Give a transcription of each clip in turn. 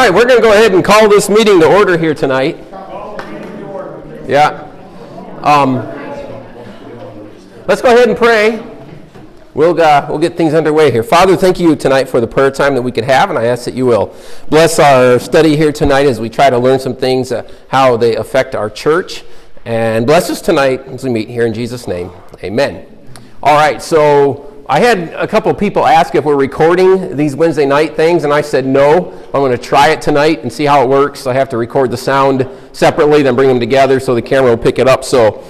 right, we're going to go ahead and call this meeting to order here tonight. Yeah. Let's go ahead and pray. We'll get things underway here. Father, thank you tonight for the prayer time that we could have, and I ask that you will bless our study here tonight as we try to learn some things, how they affect our church. And bless us tonight as we meet here in Jesus' name. Amen. All right, so I had a couple of people ask if we're recording these Wednesday night things, and I said no. I'm going to try it tonight and see how it works. I have to record the sound separately, then bring them together so the camera will pick it up. So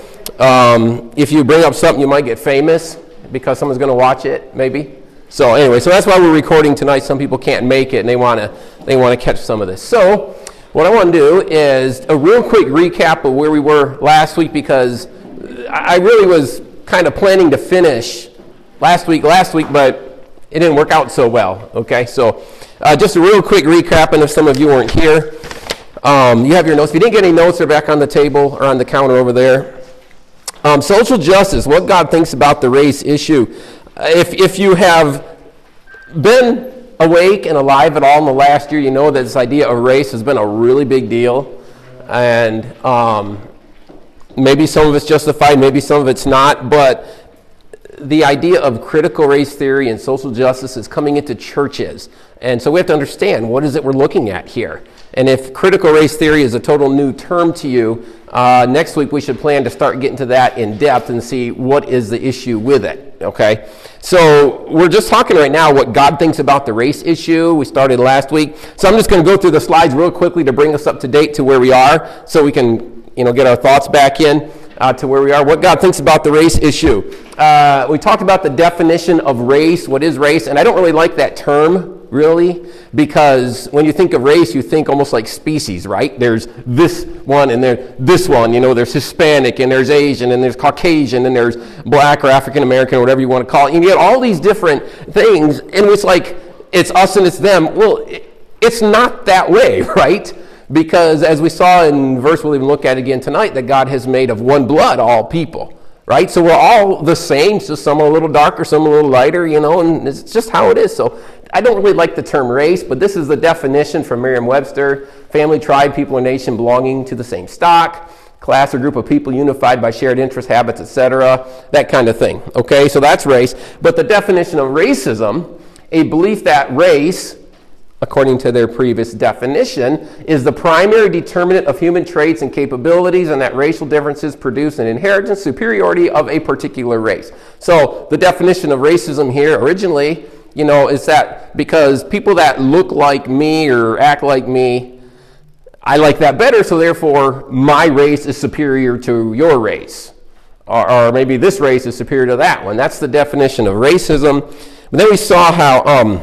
if you bring up something, you might get famous because someone's going to watch it, maybe. So anyway, so that's why we're recording tonight. Some people can't make it, and they want to catch some of this. So what I want to do is a real quick recap of where we were last week, because I really was kind of planning to finish last week, but it didn't work out so well, okay? So just a real quick recap, and if some of you weren't here, you have your notes. If you didn't get any notes, they're back on the table or on the counter over there. Social justice, what God thinks about the race issue. If you have been awake and alive at all in the last year, you know that this idea of race has been a really big deal. And maybe some of it's justified, maybe some of it's not, but the idea of critical race theory and social justice is coming into churches. And so we have to understand, what is it we're looking at here? And if critical race theory is a total new term to you, next week we should plan to start getting to that in depth and see what is the issue with it, okay? So we're just talking right now what God thinks about the race issue. We started last week. So I'm just going to go through the slides real quickly to bring us up to date to where we are so we can, get our thoughts back in. To where we are, what God thinks about the race issue. We talked about the definition of race, what is race, and I don't really like that term, really, because when you think of race, you think almost like species, right? There's this one, and there's this one, there's Hispanic, and there's Asian, and there's Caucasian, and there's Black or African American, or whatever you want to call it. You get all these different things, and it's like, it's us and it's them. Well, it's not that way, right? Because as we saw in verse, we'll even look at again tonight, that God has made of one blood all people, right? So we're all the same, so some are a little darker, some a little lighter, and it's just how it is. So I don't really like the term race, but this is the definition from Merriam-Webster: family, tribe, people, or nation belonging to the same stock, class or group of people unified by shared interests, habits, etc., that kind of thing. Okay, so that's race. But the definition of racism, a belief that race, according to their previous definition, is the primary determinant of human traits and capabilities, and that racial differences produce an inheritance superiority of a particular race. So the definition of racism here originally, is that because people that look like me or act like me, I like that better, so therefore my race is superior to your race. Or maybe this race is superior to that one. That's the definition of racism. But then we saw how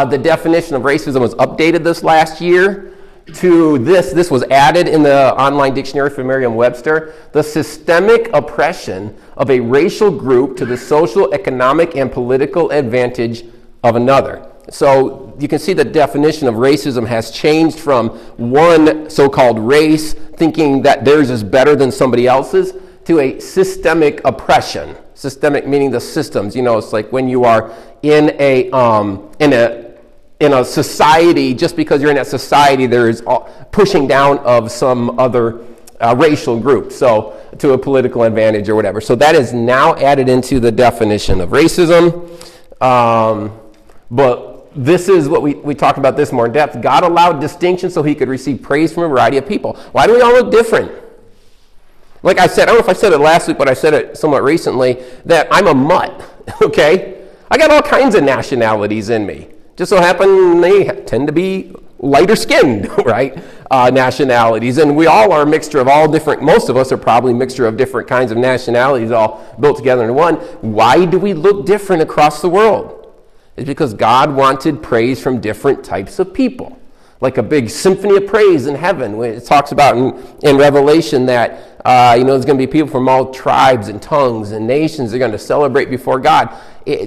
the definition of racism was updated this last year to this. This was added in the online dictionary for Merriam-Webster: the systemic oppression of a racial group to the social, economic, and political advantage of another. So you can see the definition of racism has changed from one so-called race, thinking that theirs is better than somebody else's, to a systemic oppression. Systemic meaning the systems. It's like when you are in a society, just because you're in that society, there is pushing down of some other racial group, so to a political advantage or whatever. So that is now added into the definition of racism. But this is what we talked about this more in depth. God allowed distinction so he could receive praise from a variety of people. Why do we all look different? Like I said, I don't know if I said it last week, but I said it somewhat recently, that I'm a mutt, okay? I got all kinds of nationalities in me. Just so happen they tend to be lighter skinned, right? Nationalities. And we all are a mixture of all different, most of us are probably a mixture of different kinds of nationalities all built together in one. Why do we look different across the world? It's because God wanted praise from different types of people. Like a big symphony of praise in heaven. When it talks about in Revelation that there's going to be people from all tribes and tongues and nations. They're going to celebrate before God.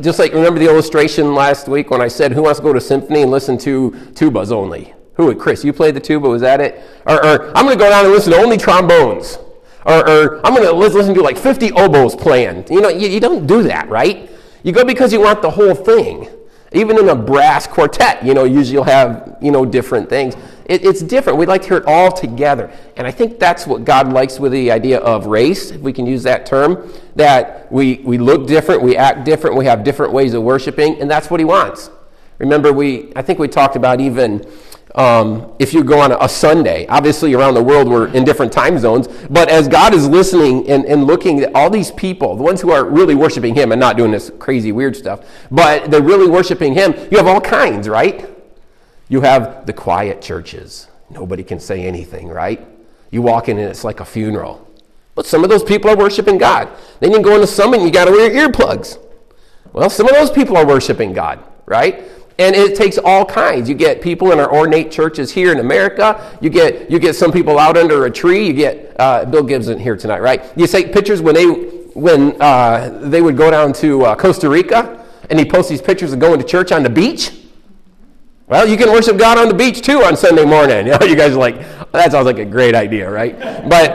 Just like, remember the illustration last week when I said, who wants to go to symphony and listen to tubas only? Who? Chris, you played the tuba, was that it? Or I'm going to go down and listen to only trombones. Or I'm going to listen to like 50 oboes playing. You don't do that, right? You go because you want the whole thing. Even in a brass quartet, usually you'll have, different things. It's different. We'd like to hear it all together. And I think that's what God likes with the idea of race, if we can use that term, that we look different, we act different, we have different ways of worshiping, and that's what he wants. Remember, I think we talked about even if you go on a Sunday, obviously around the world we're in different time zones, but as God is listening and looking at all these people, the ones who are really worshiping him and not doing this crazy weird stuff, but they're really worshiping him, you have all kinds, right? You have the quiet churches. Nobody can say anything, right? You walk in and it's like a funeral. But some of those people are worshiping God. Then you go into some and you got to wear earplugs. Well, some of those people are worshiping God, right? And it takes all kinds. You get people in our ornate churches here in America. You get some people out under a tree. You get Bill Gibbs isn't here tonight, right? You take pictures when they would go down to Costa Rica, and he posts these pictures of going to church on the beach. Well, you can worship God on the beach too on Sunday morning. You guys are like, that sounds like a great idea, right? But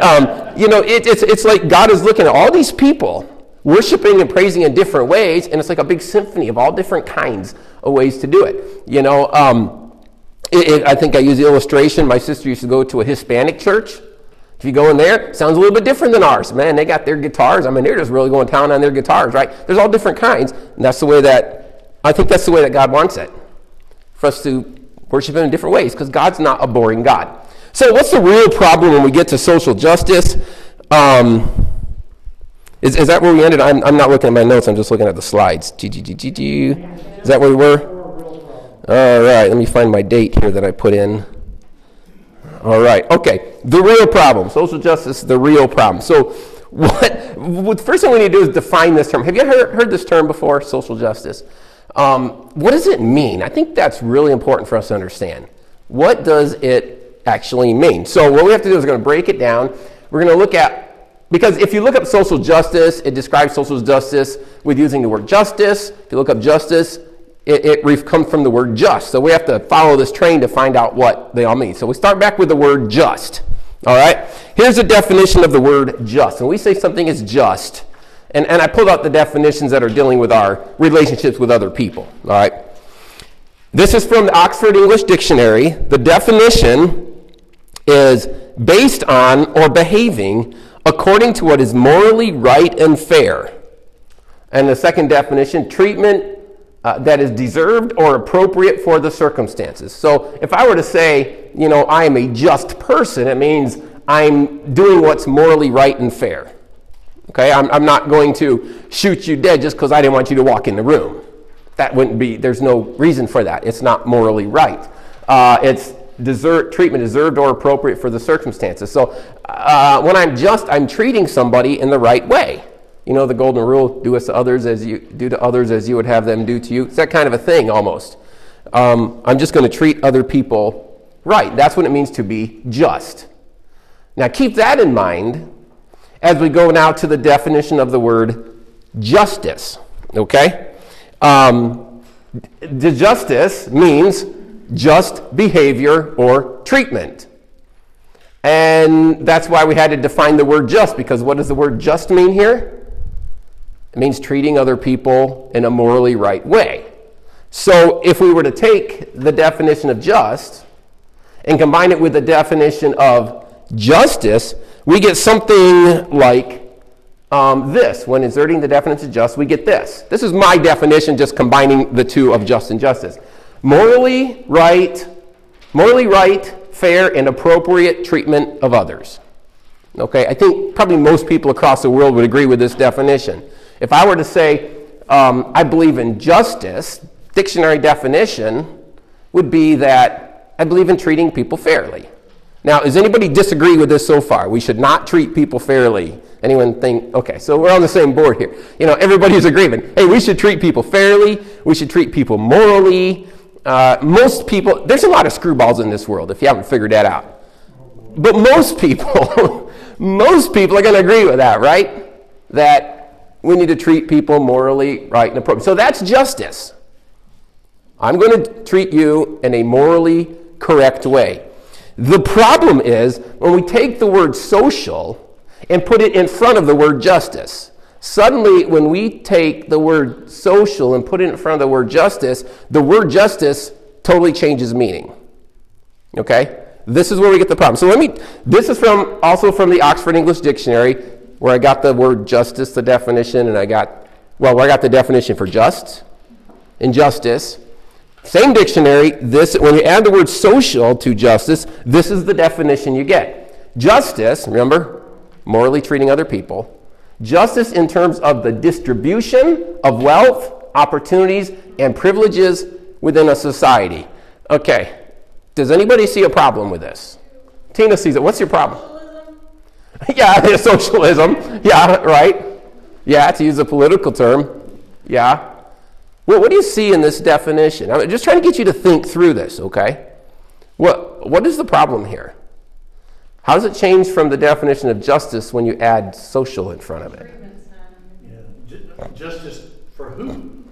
it's like God is looking at all these people worshiping and praising in different ways, and it's like a big symphony of all different kinds of ways to do it. I think I use the illustration. My sister used to go to a Hispanic church. If you go in there, it sounds a little bit different than ours. Man, they got their guitars. I mean, they're just really going to town on their guitars, right? There's all different kinds, and that's the way that God wants it, for us to worship him in different ways, because God's not a boring God. So what's the real problem when we get to social justice? Is that where we ended? I'm not looking at my notes. I'm just looking at the slides. Is that where we were? All right. Let me find my date here that I put in. All right. Okay. The real problem. Social justice, the real problem. So what first thing we need to do is define this term. Have you heard this term before, social justice? What does it mean? I think that's really important for us to understand. What does it actually mean? So what we have to do is we're going to break it down. We're going to look at, because if you look up social justice, it describes social justice with using the word justice. If you look up justice, it comes from the word just. So we have to follow this train to find out what they all mean. So we start back with the word just. All right? Here's a definition of the word just. When we say something is just, and I pulled out the definitions that are dealing with our relationships with other people. All right? This is from the Oxford English Dictionary. The definition is based on or behaving according to what is morally right and fair. And the second definition, treatment that is deserved or appropriate for the circumstances. So if I were to say, I am a just person, it means I'm doing what's morally right and fair. Okay, I'm not going to shoot you dead just because I didn't want you to walk in the room. That wouldn't be, there's no reason for that. It's not morally right. It's treatment deserved or appropriate for the circumstances. So when I'm treating somebody in the right way. The golden rule, do to others as you would have them do to you. It's that kind of a thing almost. I'm just going to treat other people right. That's what it means to be just. Now keep that in mind as we go now to the definition of the word justice. Okay? The justice means just behavior or treatment. And that's why we had to define the word just, because what does the word just mean here? It means treating other people in a morally right way. So if we were to take the definition of just and combine it with the definition of justice, we get something like this. When inserting the definition of just, we get this. This is my definition, just combining the two of just and justice. Morally right, fair, and appropriate treatment of others. Okay, I think probably most people across the world would agree with this definition. If I were to say, I believe in justice, dictionary definition would be that I believe in treating people fairly. Now, does anybody disagree with this so far? We should not treat people fairly. Anyone think, okay, so we're on the same board here. Everybody's agreement. Hey, we should treat people fairly. We should treat people morally. Most people, there's a lot of screwballs in this world, if you haven't figured that out. But most people, are going to agree with that, right? That we need to treat people morally right and appropriate. So that's justice. I'm going to treat you in a morally correct way. The problem is when we take the word social and put it in front of the word justice. Suddenly, when we take the word social and put it in front of the word justice totally changes meaning. Okay? This is where we get the problem. So this is also from the Oxford English Dictionary, where I got the word justice, the definition, and where I got the definition for just and justice. Same dictionary, when you add the word social to justice, this is the definition you get. Justice, remember, morally treating other people. Justice in terms of the distribution of wealth, opportunities, and privileges within a society. Okay, does anybody see a problem with this? Tina sees it. What's your problem? Socialism? Yeah, socialism. Yeah, right. Yeah, to use a political term. Yeah. Well, what do you see in this definition? I'm just trying to get you to think through this, okay? What is the problem here? How does it change from the definition of justice when you add social in front of it? Yeah. Justice for who?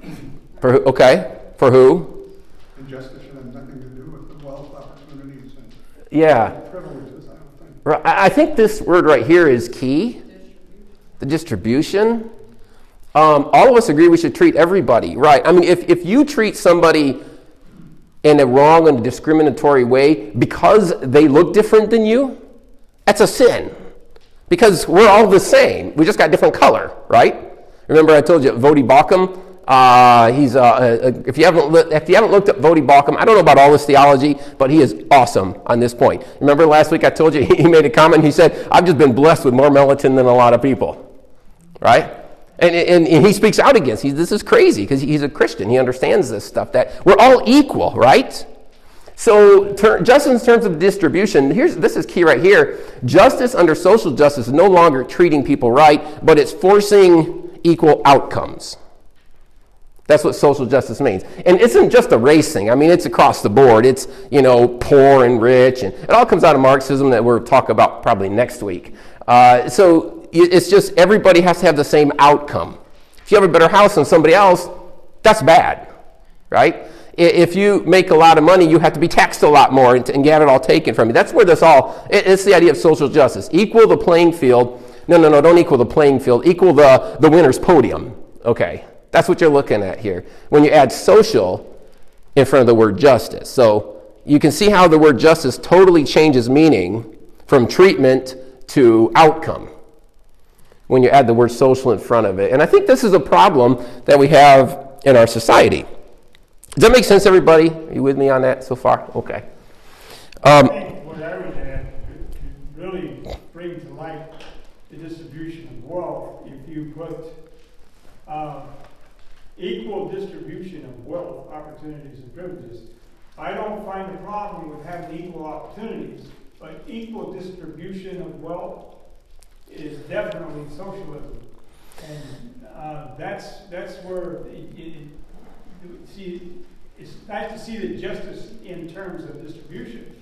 For who? Okay. For who? And justice should have nothing to do with the wealth, opportunities, and privileges, I don't think. Right. I think this word right here is key. The distribution. All of us agree we should treat everybody right. I mean, if you treat somebody in a wrong and discriminatory way because they look different than you, that's a sin. Because we're all the same. We just got different color, right? Remember I told you Vodi Bakum? If you haven't looked up Vodi Bakum, I don't know about all his theology, but he is awesome on this point. Remember last week I told you he made a comment. He said, "I've just been blessed with more melatonin than a lot of people," right? And he speaks out against. This is crazy because he's a Christian. He understands this stuff, that we're all equal, right? So just in terms of distribution, this is key right here. Justice under social justice is no longer treating people right, but it's forcing equal outcomes. That's what social justice means. And it isn't just a race thing. I mean, it's across the board. It's, poor and rich. And it all comes out of Marxism that we'll talk about probably next week. So it's just everybody has to have the same outcome. If you have a better house than somebody else, that's bad, right? If you make a lot of money, you have to be taxed a lot more and get it all taken from you. That's where it's the idea of social justice. Equal the playing field. No, don't equal the playing field. Equal the winner's podium. Okay, that's what you're looking at here when you add social in front of the word justice. So you can see how the word justice totally changes meaning from treatment to outcome when you add the word social in front of it. And I think this is a problem that we have in our society. Does that make sense, everybody? Are you with me on that so far? Okay. I think what I would add to really bring to light the distribution of wealth, if you put equal distribution of wealth, opportunities, and privileges. I don't find a problem with having equal opportunities, but equal distribution of wealth is definitely socialism, and that's where it's nice to see the justice in terms of distribution,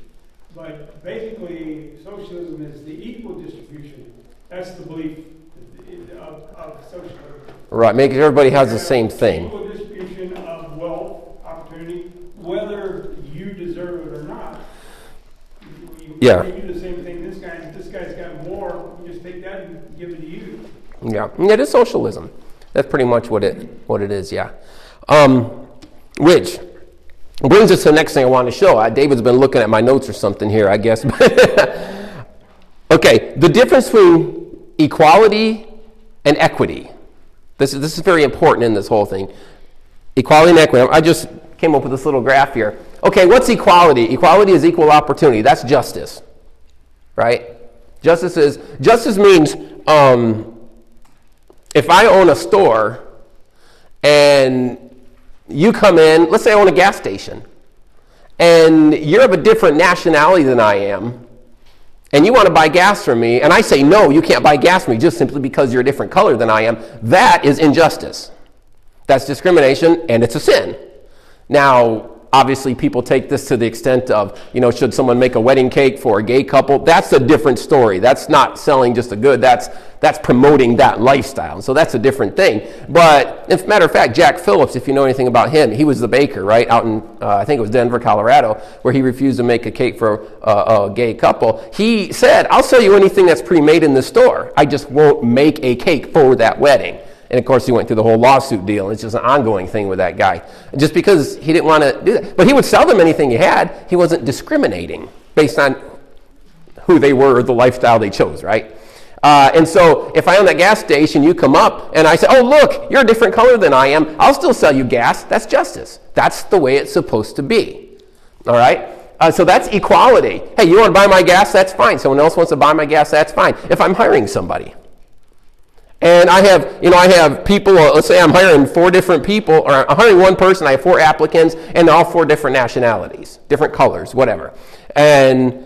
but basically socialism is the equal distribution. That's the belief of socialism. Right, making everybody has the same thing. Equal distribution of wealth, opportunity, whether you deserve it or not. Yeah. You do the same thing. This guy's got more. You just take that and give it to you. Yeah, it is socialism. That's pretty much what it is. Yeah. Which brings us to the next thing I want to show. David's been looking at my notes or something here, I guess. Okay, the difference between equality and equity. This is very important in this whole thing. Equality and equity. I just came up with this little graph here. Okay, what's equality? Equality is equal opportunity. That's justice, right? Justice means if I own a store and you come in, let's say I own a gas station, and you're of a different nationality than I am, and you want to buy gas from me, and I say, no, you can't buy gas from me just simply because you're a different color than I am, that is injustice. That's discrimination, and it's a sin. Now, obviously people take this to the extent of, should someone make a wedding cake for a gay couple? That's a different story. That's not selling just a good. That's promoting that lifestyle. So that's a different thing. But as a matter of fact, Jack Phillips, if you know anything about him, he was the baker, right, out in, I think it was Denver, Colorado, where he refused to make a cake for a gay couple. He said, I'll sell you anything that's pre-made in the store. I just won't make a cake for that wedding. And of course, he went through the whole lawsuit deal. It's just an ongoing thing with that guy. Just because he didn't want to do that. But he would sell them anything he had. He wasn't discriminating based on who they were or the lifestyle they chose, right? And so if I own that gas station, you come up and I say, oh, look, you're a different color than I am. I'll still sell you gas. That's justice. That's the way it's supposed to be. All right? So that's equality. Hey, you want to buy my gas? That's fine. Someone else wants to buy my gas? That's fine. If I'm hiring somebody. And I have people, let's say I'm hiring 4 different people, or I'm hiring one person, I have 4 applicants, and they're all 4 different nationalities, different colors, whatever. And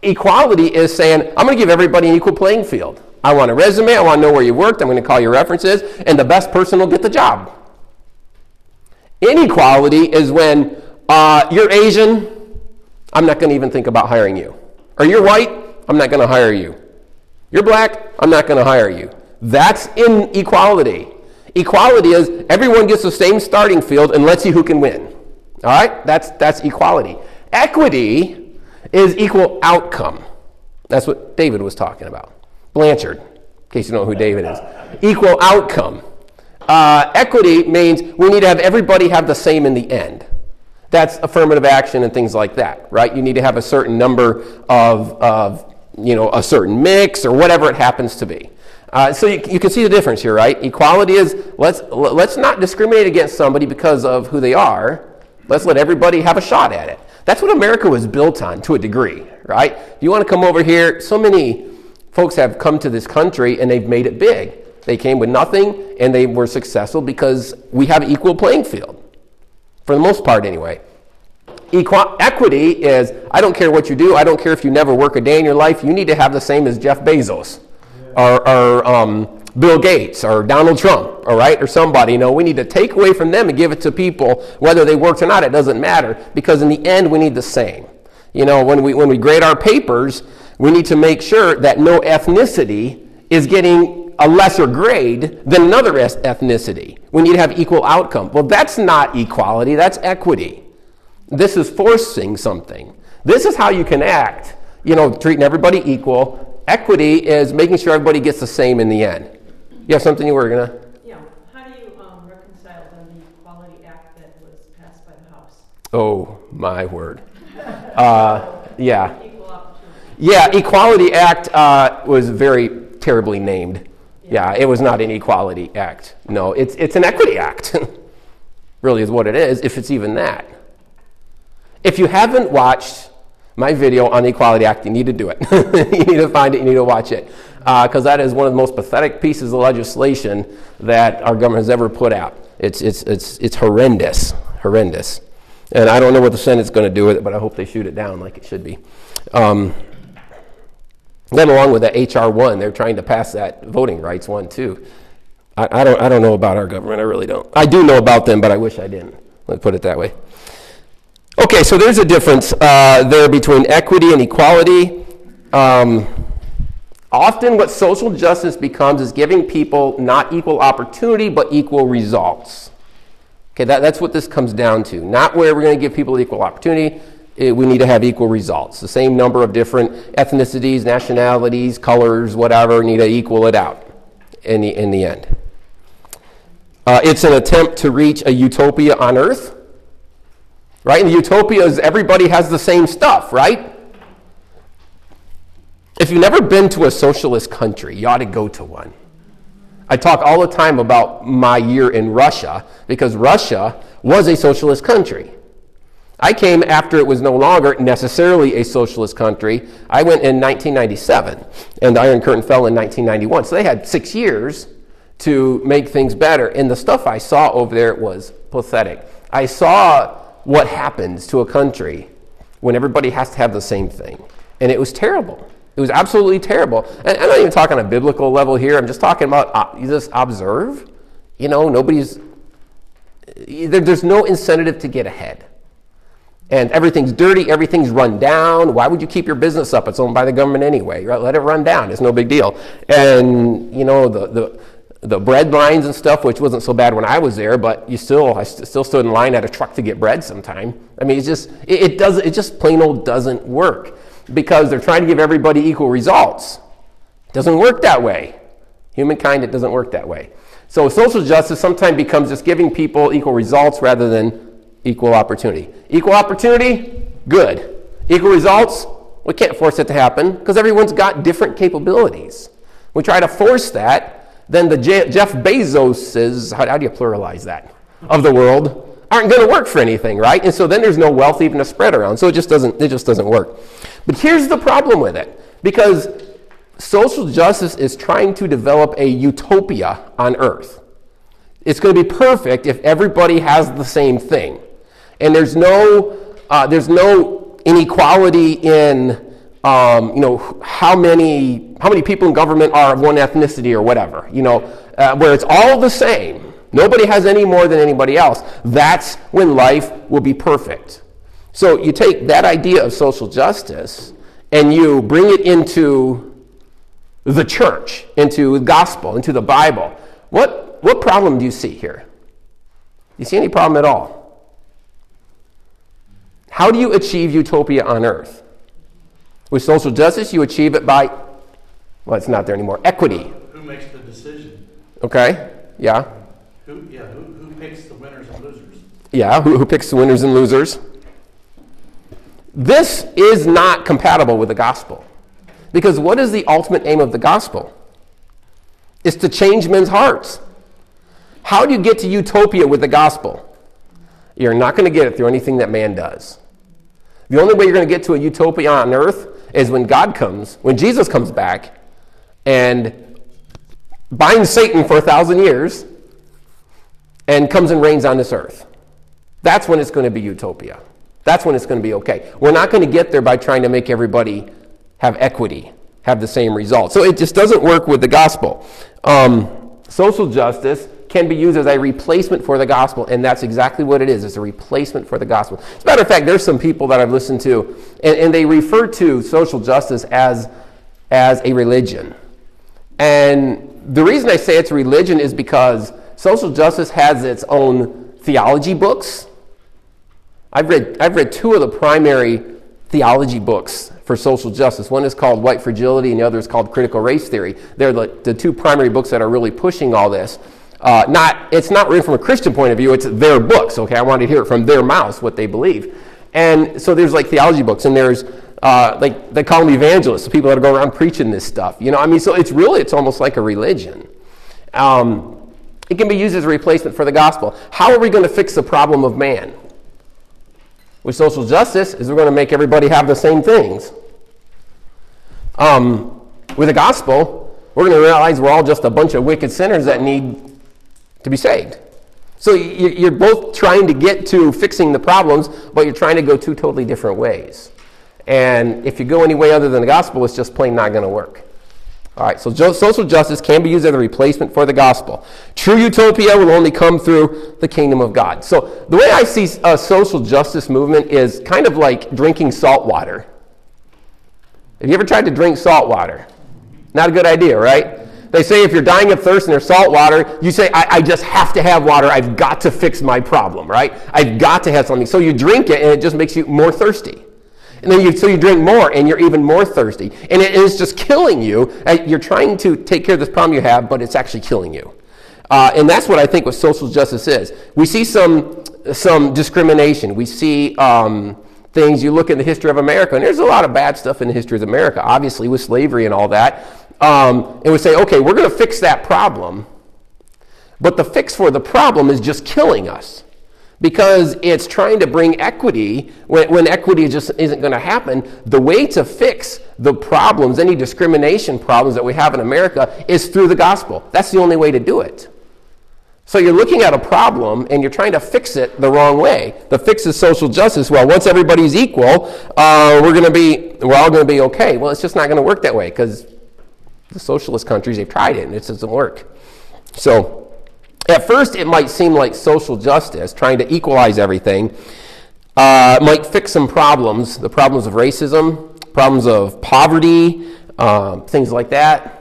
equality is saying, I'm going to give everybody an equal playing field. I want a resume, I want to know where you worked, I'm going to call your references, and the best person will get the job. Inequality is when you're Asian, I'm not going to even think about hiring you. Or you're white, I'm not going to hire you. You're black, I'm not going to hire you. That's inequality. Equality is everyone gets the same starting field and let's see who can win. All right? That's equality. Equity is equal outcome. That's what David was talking about. Blanchard, in case you don't know who David is. Equal outcome. Equity means we need to have everybody have the same in the end. That's affirmative action and things like that, right? You need to have a certain number of a certain mix or whatever it happens to be. So you can see the difference here, right? Equality is let's not discriminate against somebody because of who they are. Let's let everybody have a shot at it. That's what America was built on to a degree, right? You want to come over here, so many folks have come to this country and they've made it big. They came with nothing and they were successful because we have an equal playing field, for the most part anyway. Equity is, I don't care what you do, I don't care if you never work a day in your life, you need to have the same as Jeff Bezos or Bill Gates or Donald Trump, all right, or somebody. We need to take away from them and give it to people, whether they worked or not, it doesn't matter, because in the end we need the same. When we grade our papers, we need to make sure that no ethnicity is getting a lesser grade than another ethnicity. We need to have equal outcome. Well, that's not equality, that's equity. This is forcing something. This is how you can act, treating everybody equal. Equity is making sure everybody gets the same in the end. You have something you were going to? Yeah. How do you reconcile the Equality Act that was passed by the House? Oh, my word. Yeah. Equal opportunity. Yeah, Equality Act was very terribly named. Yeah, it was not an Equality Act. No, it's an Equity Act. Really is what it is, if it's even that. If you haven't watched my video on the Equality Act, you need to do it. You need to find it, you need to watch it. Because that is one of the most pathetic pieces of legislation that our government has ever put out. It's horrendous. And I don't know what the Senate's going to do with it, but I hope they shoot it down like it should be. Then along with that H.R. 1, they're trying to pass that voting rights one too. I don't know about our government, I really don't. I do know about them, but I wish I didn't. Let's put it that way. Okay, so there's a difference there between equity and equality. Often what social justice becomes is giving people not equal opportunity, but equal results. Okay, that's what this comes down to. Not where we're going to give people equal opportunity. We need to have equal results. The same number of different ethnicities, nationalities, colors, whatever, need to equal it out in the end. It's an attempt to reach a utopia on earth. Right? And the utopia is everybody has the same stuff, right? If you've never been to a socialist country, you ought to go to one. I talk all the time about my year in Russia, because Russia was a socialist country. I came after it was no longer necessarily a socialist country. I went in 1997, and the Iron Curtain fell in 1991. So they had 6 years to make things better. And the stuff I saw over there was pathetic. I saw what happens to a country when everybody has to have the same thing. And it was terrible. It was absolutely terrible. And I'm not even talking on a biblical level here. I'm just talking about, you just observe. There's no incentive to get ahead. And everything's dirty, everything's run down. Why would you keep your business up? It's owned by the government anyway. Right? Let it run down. It's no big deal. And, you know, the bread lines and stuff, which wasn't so bad when I was there, but I still stood in line at a truck to get bread sometime. I mean, it just plain old doesn't work because they're trying to give everybody equal results. It doesn't work that way. Humankind, it doesn't work that way. So social justice sometimes becomes just giving people equal results rather than equal opportunity. Equal opportunity, good. Equal results, we can't force it to happen because everyone's got different capabilities. We try to force that, then the Jeff Bezoses, how do you pluralize that, of the world, aren't going to work for anything, right? And so then there's no wealth even to spread around. So it just doesn't work. But here's the problem with it, because social justice is trying to develop a utopia on earth. It's going to be perfect if everybody has the same thing. And there's no inequality in how many people in government are of one ethnicity or whatever, where it's all the same. Nobody has any more than anybody else. That's when life will be perfect. So you take that idea of social justice and you bring it into the church, into the gospel, into the Bible. What problem do you see here? Do you see any problem at all? How do you achieve utopia on earth? With social justice, you achieve it by, well, it's not there anymore, equity. Who makes the decision? Okay, yeah. Who picks the winners and losers? Yeah, who picks the winners and losers? This is not compatible with the gospel. Because what is the ultimate aim of the gospel? It's to change men's hearts. How do you get to utopia with the gospel? You're not going to get it through anything that man does. The only way you're going to get to a utopia on earth is when when Jesus comes back and binds Satan for 1,000 years and comes and reigns on this earth. That's when it's going to be utopia. That's when it's going to be okay. We're not going to get there by trying to make everybody have equity, have the same result. So it just doesn't work with the gospel. Social justice can be used as a replacement for the gospel, and that's exactly what it is. It's a replacement for the gospel. As a matter of fact, there's some people that I've listened to, and they refer to social justice as a religion. And the reason I say it's a religion is because social justice has its own theology books. I've read two of the primary theology books for social justice. One is called White Fragility, and the other is called Critical Race Theory. They're the two primary books that are really pushing all this. It's not written from a Christian point of view, it's their books, okay? I want to hear it from their mouths, what they believe. And so there's like theology books, and there's like they call them evangelists, the people that go around preaching this stuff. So it's almost like a religion. It can be used as a replacement for the gospel. How are we going to fix the problem of man? With social justice, is we're going to make everybody have the same things. With the gospel, we're going to realize we're all just a bunch of wicked sinners that need to be saved. So you're both trying to get to fixing the problems, but you're trying to go two totally different ways. And if you go any way other than the gospel, it's just plain not going to work. All right, so social justice can be used as a replacement for the gospel. True utopia will only come through the kingdom of God. So the way I see a social justice movement is kind of like drinking salt water. Have you ever tried to drink salt water? Not a good idea, right? They say if you're dying of thirst and there's salt water, you say, I just have to have water. I've got to fix my problem, right? I've got to have something. So you drink it, and it just makes you more thirsty. And then you drink more, and you're even more thirsty. And it is just killing you. You're trying to take care of this problem you have, but it's actually killing you. And that's what I think what social justice is. We see some discrimination. We see things. You look at the history of America, and there's a lot of bad stuff in the history of America, obviously, with slavery and all that. And we say, okay, we're going to fix that problem, but the fix for the problem is just killing us because it's trying to bring equity when equity just isn't going to happen. The way to fix the problems, any discrimination problems that we have in America, is through the gospel. That's the only way to do it. So you're looking at a problem and you're trying to fix it the wrong way. The fix is social justice. Well, once everybody's equal, we're all going to be okay. Well, it's just not going to work that way because the socialist countries, they've tried it and it doesn't work. So at first it might seem like social justice, trying to equalize everything, might fix some problems, the problems of racism, problems of poverty, things like that.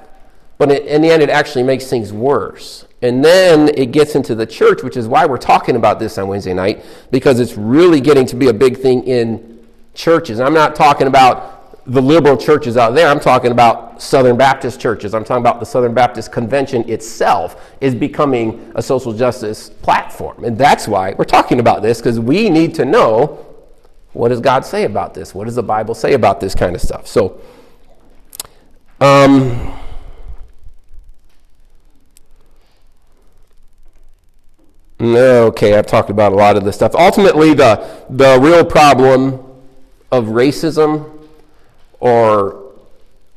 But in the end, it actually makes things worse. And then it gets into the church, which is why we're talking about this on Wednesday night, because it's really getting to be a big thing in churches. I'm not talking about the liberal churches out there. I'm talking about Southern Baptist churches. I'm talking about the Southern Baptist Convention itself is becoming a social justice platform. And that's why we're talking about this, because we need to know, what does God say about this? What does the Bible say about this kind of stuff? So, okay, I've talked about a lot of this stuff. Ultimately, the real problem of racism or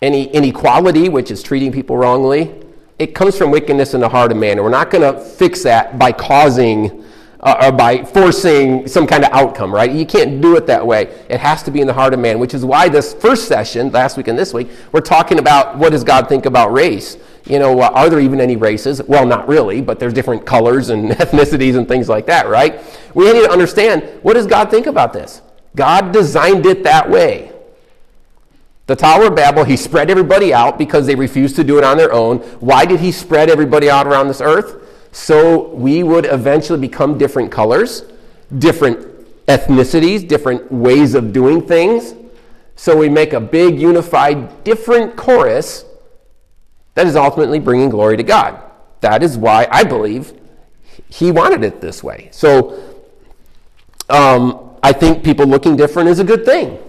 any inequality, which is treating people wrongly, it comes from wickedness in the heart of man. And we're not going to fix that by causing or by forcing some kind of outcome, right? You can't do it that way. It has to be in the heart of man, which is why this first session, last week and this week, we're talking about what does God think about race? You know, are there even any races? Well, not really, but there's different colors and ethnicities and things like that, right? We need to understand, what does God think about this? God designed it that way. The Tower of Babel, he spread everybody out because they refused to do it on their own. Why did he spread everybody out around this earth? So we would eventually become different colors, different ethnicities, different ways of doing things. So we make a big, unified, different chorus that is ultimately bringing glory to God. That is why I believe he wanted it this way. So I think people looking different is a good thing.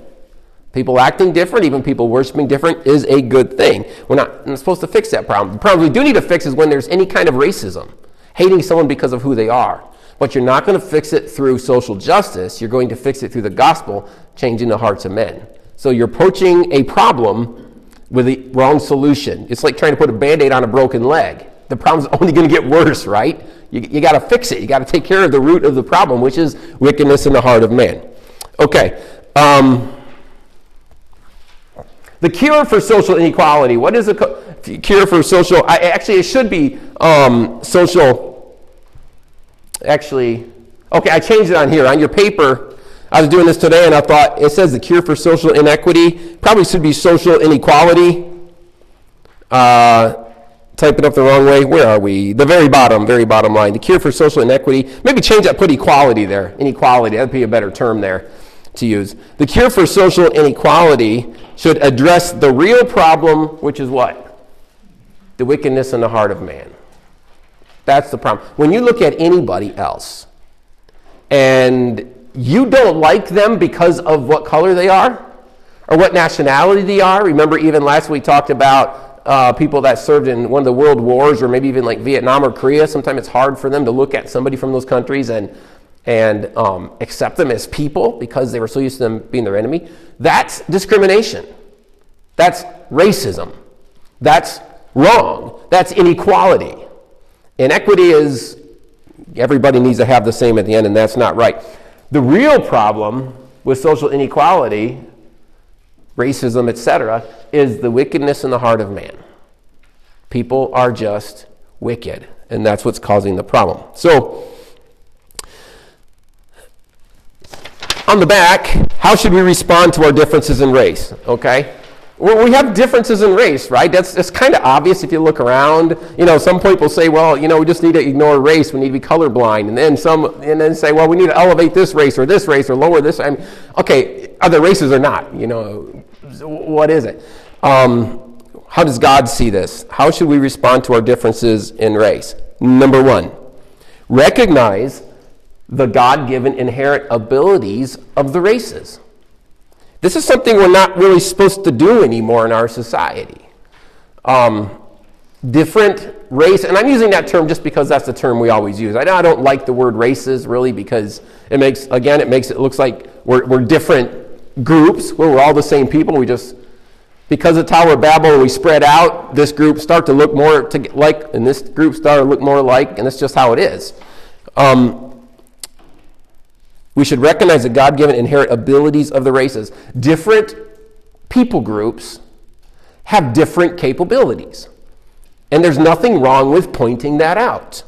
People acting different, even people worshiping different, is a good thing. We're not supposed to fix that problem. The problem we do need to fix is when there's any kind of racism, hating someone because of who they are. But you're not going to fix it through social justice. You're going to fix it through the gospel, changing the hearts of men. So you're approaching a problem with the wrong solution. It's like trying to put a Band-Aid on a broken leg. The problem's only going to get worse, right? You got to fix it. You got to take care of the root of the problem, which is wickedness in the heart of man. Okay. The cure for social inequality. What is the cure for social? Actually, it should be social. Actually, okay, I changed it on here. On your paper, I was doing this today, and I thought it says the cure for social inequity. Probably should be social inequality. Type it up the wrong way. Where are we? The very bottom line. The cure for social inequity. Maybe change that, put equality there. Inequality, that'd be a better term there to use. The cure for social inequality should address the real problem, which is what? The wickedness in the heart of man. That's the problem. When you look at anybody else and you don't like them because of what color they are or what nationality they are. Remember, even last week we talked about people that served in one of the world wars, or maybe even like Vietnam or Korea. Sometimes it's hard for them to look at somebody from those countries and accept them as people because they were so used to them being their enemy. That's discrimination. That's racism. That's wrong. That's inequality. Inequity is everybody needs to have the same at the end, and that's not right. The real problem with social inequality, racism, etc., is the wickedness in the heart of man. People are just wicked, and that's what's causing the problem. So, on the back, how should we respond to our differences in race? Okay? Well, we have differences in race, right? That's kind of obvious if you look around. You know, some people say, well, you know, we just need to ignore race. We need to be colorblind. And then say, well, we need to elevate this race or lower this. I mean, okay, are there races or not? You know, what is it? How does God see this? How should we respond to our differences in race? Number one, recognize the God-given inherent abilities of the races. This is something we're not really supposed to do anymore in our society. Different race, and I'm using that term just because that's the term we always use. I don't like the word races really because it makes it looks like we're different groups where we're all the same people. We just, because of Tower of Babel, we spread out, this group start to look more like, and this group start to look more like, and that's just how it is. We should recognize the God-given inherent abilities of the races. Different people groups have different capabilities. And there's nothing wrong with pointing that out.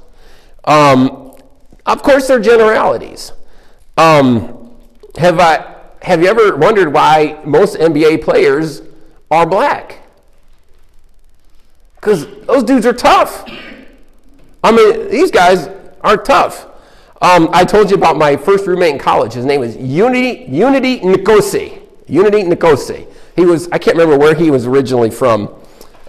Of course, there are generalities. Have you ever wondered why most NBA players are black? Because those dudes are tough. I mean, these guys are tough. I told you about my first roommate in college. His name was Unity Nkosi. Unity Nkosi. I can't remember where he was originally from.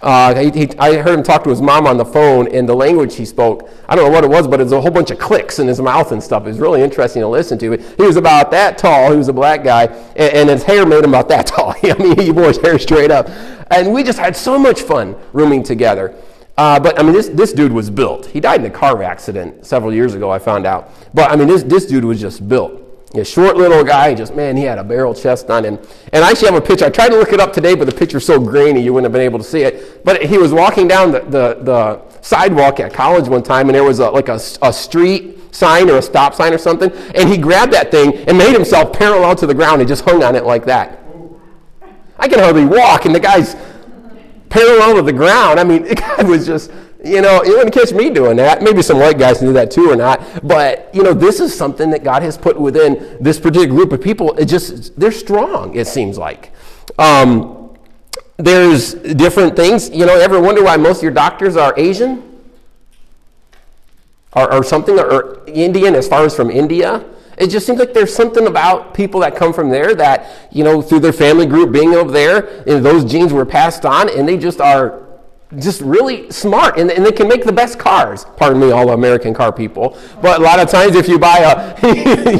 I heard him talk to his mom on the phone, and the language he spoke, I don't know what it was, but it was a whole bunch of clicks in his mouth and stuff. It was really interesting to listen to. He was about that tall. He was a black guy, and his hair made him about that tall. I mean, he wore his hair straight up. And we just had so much fun rooming together. But I mean, this dude was built. He died in a car accident several years ago, I found out. But I mean, this dude was just built. A short little guy, man, he had a barrel chest on him. And I actually have a picture. I tried to look it up today, but the picture's so grainy you wouldn't have been able to see it. But he was walking down the sidewalk at college one time, and there was a street sign or a stop sign or something. And he grabbed that thing and made himself parallel to the ground and just hung on it like that. I can hardly walk, and the guy's parallel to the ground. I mean, the guy was just, you wouldn't catch me doing that. Maybe some white guys can do that too or not. But, this is something that God has put within this particular group of people. They're strong, it seems like. There's different things. Ever wonder why most of your doctors are Asian? Or something, or Indian as far as from India? It just seems like there's something about people that come from there that, through their family group being over there, those genes were passed on, and they just are just really smart, and they can make the best cars. Pardon me, all American car people. But a lot of times, if you buy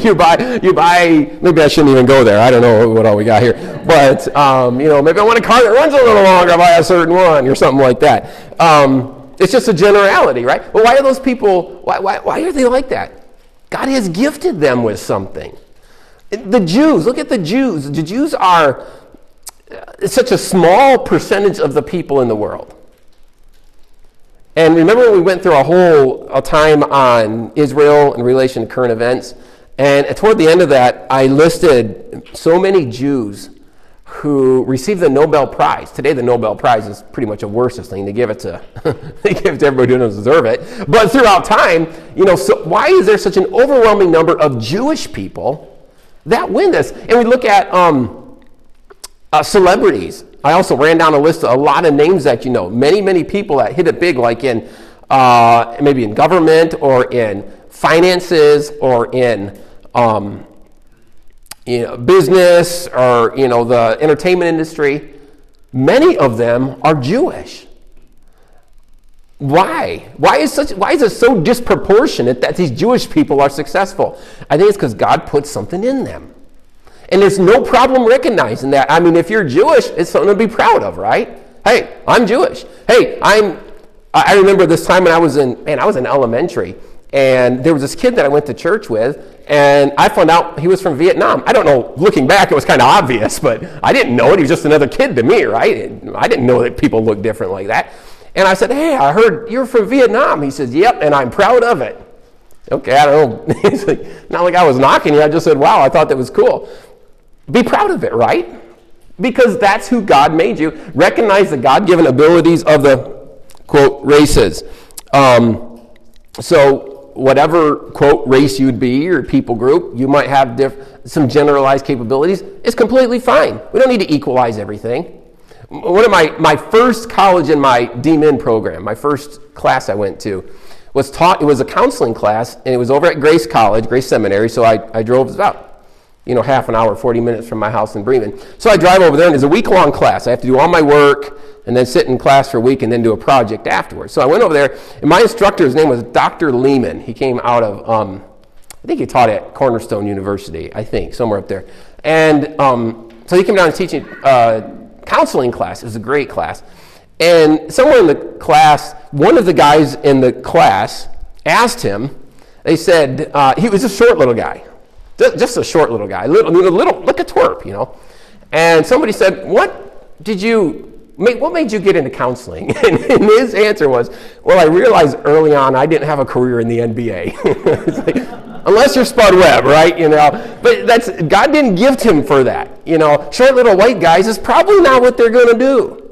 you buy. Maybe I shouldn't even go there. I don't know what all we got here. But maybe I want a car that runs a little longer. I buy a certain one or something like that. It's just a generality, right? Well, why are those people? Why are they like that? God has gifted them with something. The Jews, look at the Jews. The Jews are such a small percentage of the people in the world. And remember when we went through a time on Israel in relation to current events? And toward the end of that, I listed so many Jews who received the Nobel Prize. Today, the Nobel Prize is pretty much a worthless thing. They give it to everybody who doesn't deserve it. But throughout time, so why is there such an overwhelming number of Jewish people that win this? And we look at celebrities. I also ran down a list of a lot of names that many, many people that hit it big, like in maybe in government or in finances or in business or the entertainment industry. Many of them are Jewish. Why? Why is it so disproportionate that these Jewish people are successful? I think it's because God put something in them. And there's no problem recognizing that. I mean, if you're Jewish, it's something to be proud of, right? Hey, I'm Jewish. Hey, I remember this time when I was in elementary, and there was this kid that I went to church with, and I found out he was from Vietnam. I don't know, looking back, it was kind of obvious, but I didn't know it. He was just another kid to me, right? I didn't know that people look different like that. And I said, hey, I heard you're from Vietnam. He says, yep, and I'm proud of it. Okay, I don't know. It's like, not like I was knocking you. I just said, wow, I thought that was cool. Be proud of it, right? Because that's who God made you. Recognize the God-given abilities of the, quote, races. So whatever, quote, race you'd be or people group, you might have some generalized capabilities. It's completely fine. We don't need to equalize everything. One of my first college in my DMin program, my first class I went to, it was a counseling class, and it was over at Grace College, Grace Seminary, so I drove about half an hour, 40 minutes from my house in Bremen. So I drive over there, and it's a week-long class. I have to do all my work and then sit in class for a week and then do a project afterwards. So I went over there, and my instructor's name was Dr. Lehman. He came out of, I think he taught at Cornerstone University, I think, somewhere up there. And so he came down and teaching counseling class. It was a great class. And somewhere in the class, one of the guys in the class asked him, they said, he was a short little guy. Just a short little guy, little like a twerp, And somebody said, what made you get into counseling? And his answer was, well, I realized early on I didn't have a career in the NBA. It's like, unless you're Spud Webb, right? But God didn't gift him for that. Short little white guys is probably not what they're going to do.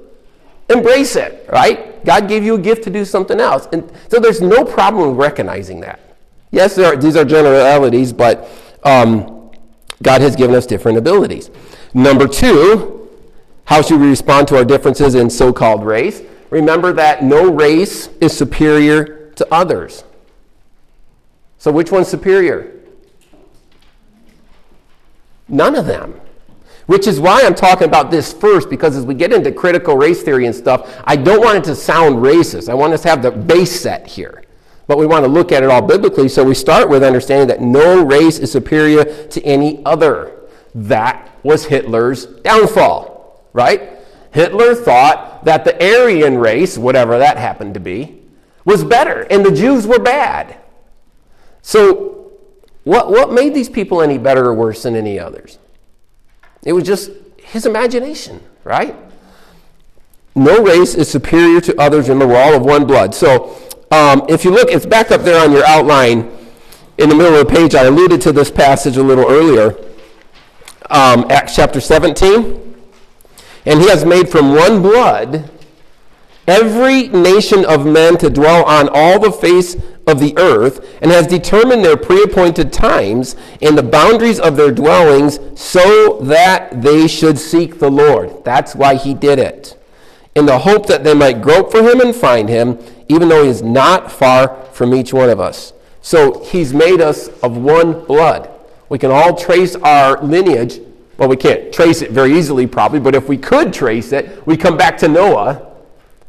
Embrace it, right? God gave you a gift to do something else. And so there's no problem with recognizing that. Yes, these are generalities, but God has given us different abilities. Number two, how should we respond to our differences in so-called race? Remember that no race is superior to others. So which one's superior? None of them. Which is why I'm talking about this first, because as we get into critical race theory and stuff, I don't want it to sound racist. I want us to have the base set here. But we want to look at it all biblically, so we start with understanding that no race is superior to any other. That was Hitler's downfall, right? Hitler thought that the Aryan race, whatever that happened to be, was better, and the Jews were bad. So what made these people any better or worse than any others? It was just his imagination, right? No race is superior to others, and we're all of one blood. So if you look, it's back up there on your outline in the middle of the page. I alluded to this passage a little earlier, Acts chapter 17. And he has made from one blood every nation of men to dwell on all the face of the earth, and has determined their pre-appointed times and the boundaries of their dwellings, so that they should seek the Lord. That's why he did it, in the hope that they might grope for him and find him, even though he is not far from each one of us. So he's made us of one blood. We can all trace our lineage. Well, we can't trace it very easily probably, but if we could trace it, we come back to Noah.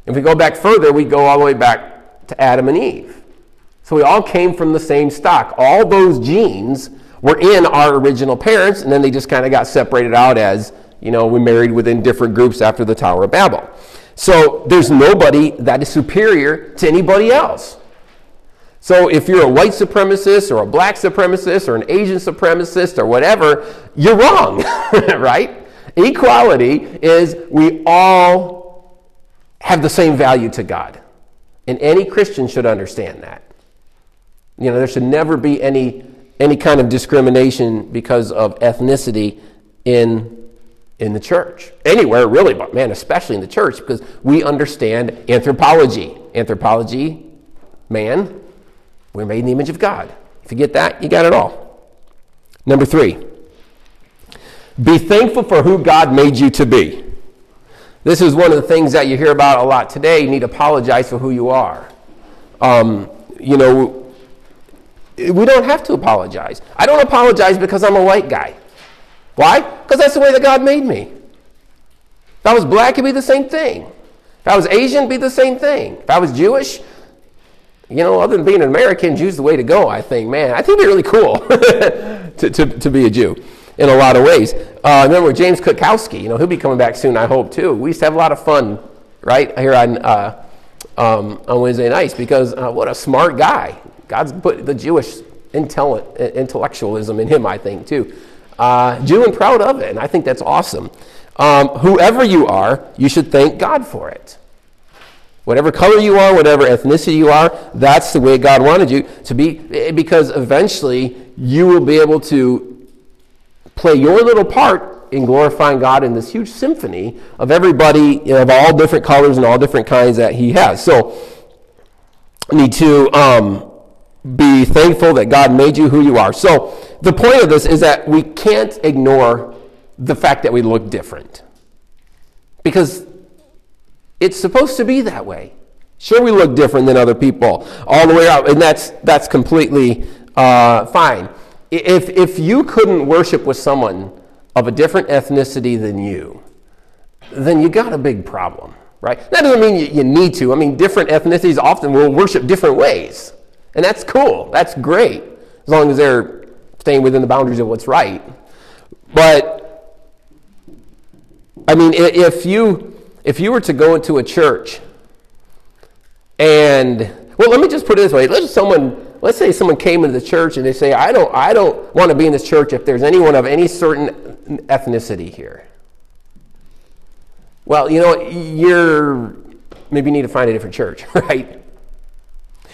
If we go back further, we go all the way back to Adam and Eve. So we all came from the same stock. All those genes were in our original parents, and then they just kind of got separated out as, we married within different groups after the Tower of Babel. So there's nobody that is superior to anybody else. So if you're a white supremacist or a black supremacist or an Asian supremacist or whatever, you're wrong, right? Equality is we all have the same value to God. And any Christian should understand that. There should never be any kind of discrimination because of ethnicity in the church. Anywhere, really, but man, especially in the church, because we understand anthropology. Anthropology, man, we're made in the image of God. If you get that, you got it all. Number 3, be thankful for who God made you to be. This is one of the things that you hear about a lot today. You need to apologize for who you are. We don't have to apologize. I don't apologize because I'm a white guy. Why? Because that's the way that God made me. If I was black, it'd be the same thing. If I was Asian, it'd be the same thing. If I was Jewish, other than being an American, Jew's the way to go, I think. Man, I think it'd be really cool to be a Jew in a lot of ways. Remember James Kukowski, he'll be coming back soon, I hope, too. We used to have a lot of fun, right, here on Wednesday nights, because what a smart guy. God's put the Jewish intellectualism in him, I think, too. Jew and proud of it, and I think that's awesome. Whoever you are, you should thank God for it. Whatever color you are, whatever ethnicity you are, that's the way God wanted you to be, because eventually you will be able to play your little part in glorifying God in this huge symphony of everybody of all different colors and all different kinds that he has. So you need to be thankful that God made you who you are. So the point of this is that we can't ignore the fact that we look different, because it's supposed to be that way. Sure, we look different than other people all the way out, and that's completely fine. If you couldn't worship with someone of a different ethnicity than you, then you got a big problem, right? That doesn't mean you need to. I mean, different ethnicities often will worship different ways. And that's cool. That's great, as long as they're staying within the boundaries of what's right. But, I mean, if you were to go into a church and, well, let me just put it this way. Let's say someone came into the church and they say, I don't want to be in this church if there's anyone of any certain ethnicity here. Well, maybe you need to find a different church, right?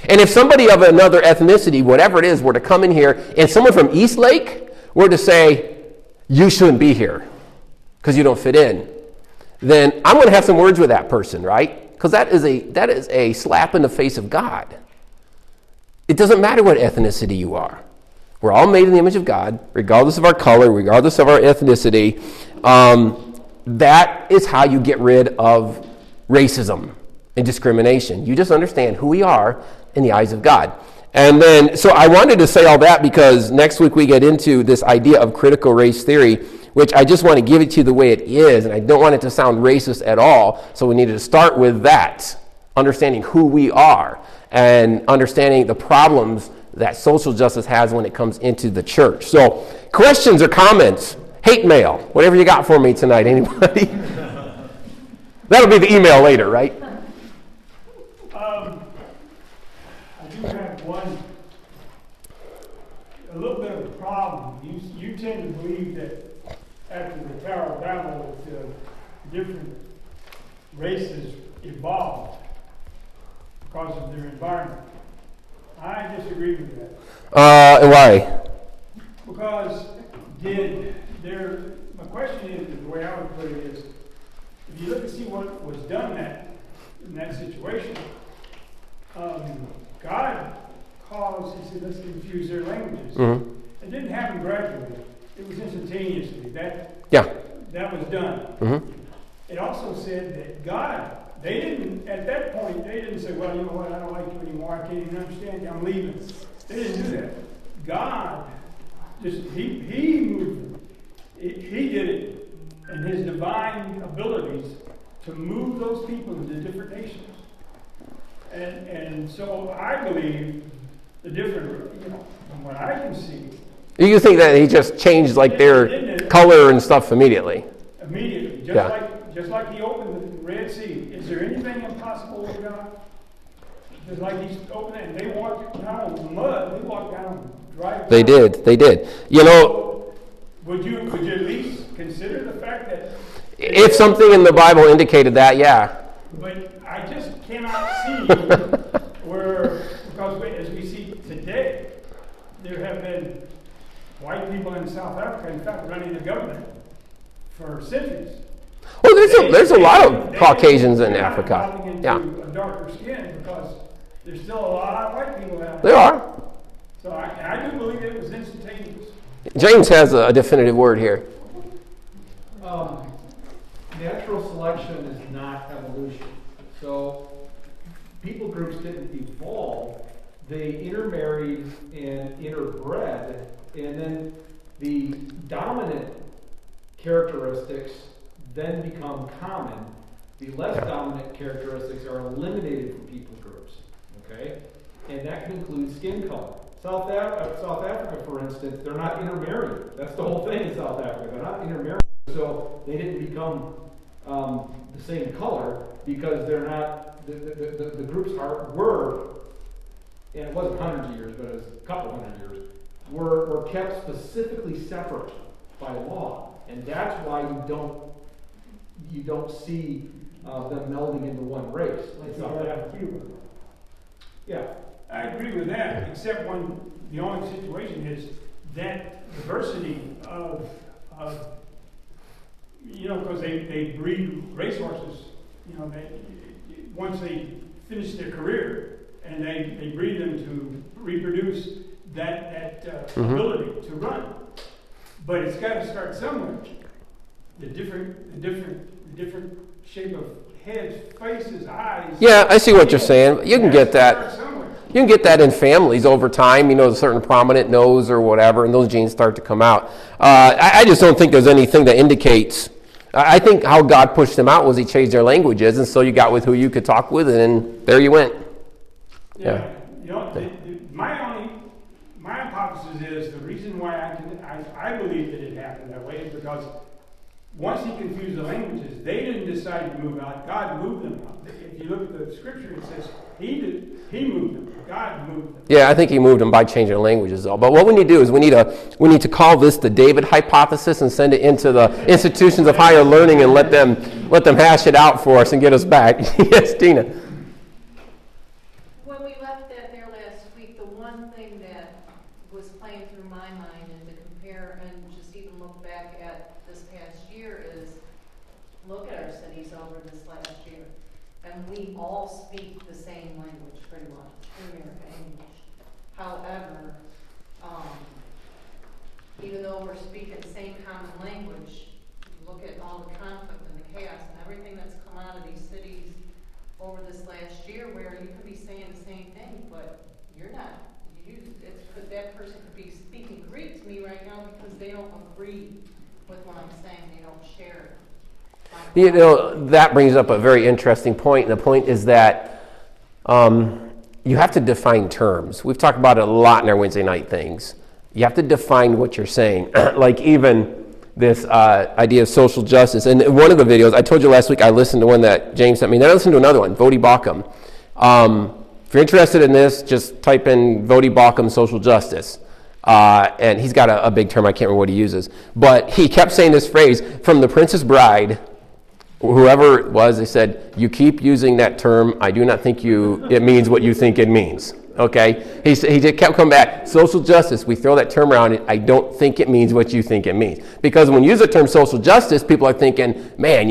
And if somebody of another ethnicity, whatever it is, were to come in here, and someone from Eastlake were to say, you shouldn't be here because you don't fit in, then I'm going to have some words with that person, right? Because that is a slap in the face of God. It doesn't matter what ethnicity you are. We're all made in the image of God, regardless of our color, regardless of our ethnicity. That is how you get rid of racism and discrimination. You just understand who we are in the eyes of God. And then, so I wanted to say all that because next week we get into this idea of critical race theory, which I just want to give it to you the way it is, and I don't want it to sound racist at all. So we needed to start with that, understanding who we are and understanding the problems that social justice has when it comes into the church. So questions or comments, hate mail, whatever you got for me tonight, anybody? That'll be the email later, right? I do have a little bit of a problem. You tend to believe that after the Tower of Babel, different races evolved because of their environment. I disagree with that. Why? Because my question is, the way I would put it is, if you look and see what was done in that situation, God caused, he said, let's confuse their languages. Mm-hmm. It didn't happen gradually. It was instantaneously. That was done. Mm-hmm. It also said that God, at that point, they didn't say, well, you know what, I don't like you anymore, I can't even understand you, I'm leaving. They didn't do that. God, he moved them. He did it in his divine abilities to move those people into different nations. And so I believe the different, from what I can see. You think that he just changed like their color and stuff immediately? Immediately, just like he opened the Red Sea. Is there anything impossible with God? Just like he's opened it, and they walked down on mud, they walked down dry ground. They did. Would you at least consider the fact that if something in the Bible indicated that, yeah. But I just cannot see because as we see today, there have been white people in South Africa, in fact, running the government for centuries. Well, there's a lot of Caucasians in Africa. Yeah. A darker skin because there's still a lot of white people out there. There are. So I do believe it was instantaneous. James has a definitive word here. Natural selection is not evolution. So people groups didn't evolve, they intermarried and interbred, and then the dominant characteristics then become common. The less dominant characteristics are eliminated from people groups, okay? And that can include skin color. South Africa, for instance, they're not intermarried. That's the whole thing in South Africa. They're not intermarried, so they didn't become the same color because they're not, the groups were, and it wasn't hundreds of years, but it was a couple hundred years, were kept specifically separate by law. And that's why you don't see them melding into one race. Like South Africa, Cuba. Yeah. I agree with that, except when the only situation is that diversity of because they breed racehorses, once they finish their career and they breed them to reproduce that ability to run. But it's got to start somewhere. The different shape of heads, faces, eyes. Yeah, I see what you're saying. You can get that. You can get that in families over time, a certain prominent nose or whatever, and those genes start to come out. I just don't think there's anything that indicates. I think how God pushed them out was he changed their languages, and so you got with who you could talk with, and then there you went. Yeah. My hypothesis is the reason why I believe that it happened that way is because once he confused the languages, they didn't decide to move out. God moved them out. If you look at the scripture, it says he moved them. God moved them. Yeah, I think he moved them by changing languages, though. But what we need to do is we need to call this the David hypothesis and send it into the institutions of higher learning and let them hash it out for us and get us back. Yes, Tina. When we left that there last week, the one thing that was playing through my mind and to compare and just even look back at this past year is look at our cities over this last year. And we all speak the same language pretty much, American English. However, even though we're speaking the same common language, look at all the conflict and the chaos and everything that's come out of these cities over this last year, where you could be saying the same thing, but you're not. That person could be speaking Greek to me right now because they don't agree with what I'm saying. They don't share. You know, that brings up a very interesting point. And the point is that you have to define terms. We've talked about it a lot in our Wednesday night things. You have to define what you're saying. Like even this idea of social justice. And one of the videos, I told you last week, I listened to one that James sent me. Then I listened to another one, Vodi Bakum. If you're interested in this, just type in Vodi Bakum social justice. And he's got a big term, I can't remember what he uses. But he kept saying this phrase, from The Princess Bride, whoever it was, they said, you keep using that term, I do not think it means what you think it means. Okay? He just kept coming back, social justice, we throw that term around, I don't think it means what you think it means. Because when you use the term social justice, people are thinking, man,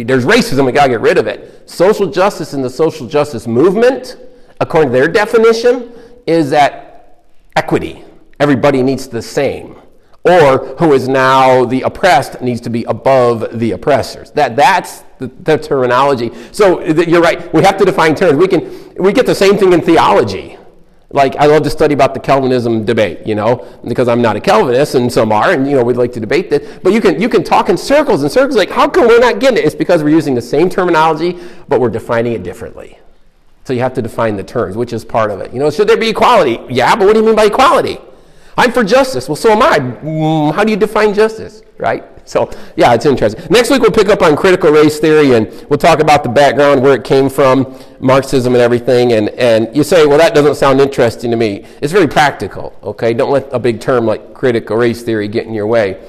there's racism, we gotta get rid of it. Social justice and the social justice movement, according to their definition, is that equity. Everybody needs the same. Or who is now the oppressed needs to be above the oppressors. That's the terminology. So you're right. We have to define terms. We get the same thing in theology. Like I love to study about the Calvinism debate, because I'm not a Calvinist and some are, and we'd like to debate this. But you can talk in circles and circles. Like how come we're not getting it? It's because we're using the same terminology, but we're defining it differently. So you have to define the terms, which is part of it. Should there be equality? Yeah, but what do you mean by equality? I'm for justice. Well, so am I. How do you define justice, right? So, yeah, it's interesting. Next week we'll pick up on critical race theory, and we'll talk about the background, where it came from, Marxism and everything. And you say, well, that doesn't sound interesting to me. It's very practical, okay? Don't let a big term like critical race theory get in your way,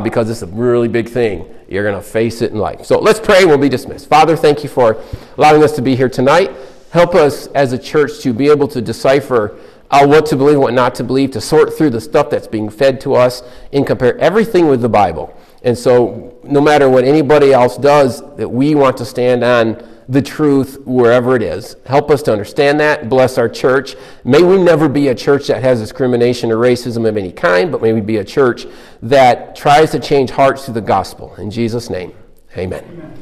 because it's a really big thing. You're going to face it in life. So let's pray. We'll be dismissed. Father, thank you for allowing us to be here tonight. Help us as a church to be able to decipher what to believe and what not to believe, to sort through the stuff that's being fed to us and compare everything with the Bible. And so no matter what anybody else does, that we want to stand on the truth wherever it is. Help us to understand that. Bless our church. May we never be a church that has discrimination or racism of any kind, but may we be a church that tries to change hearts through the gospel. In Jesus' name, amen.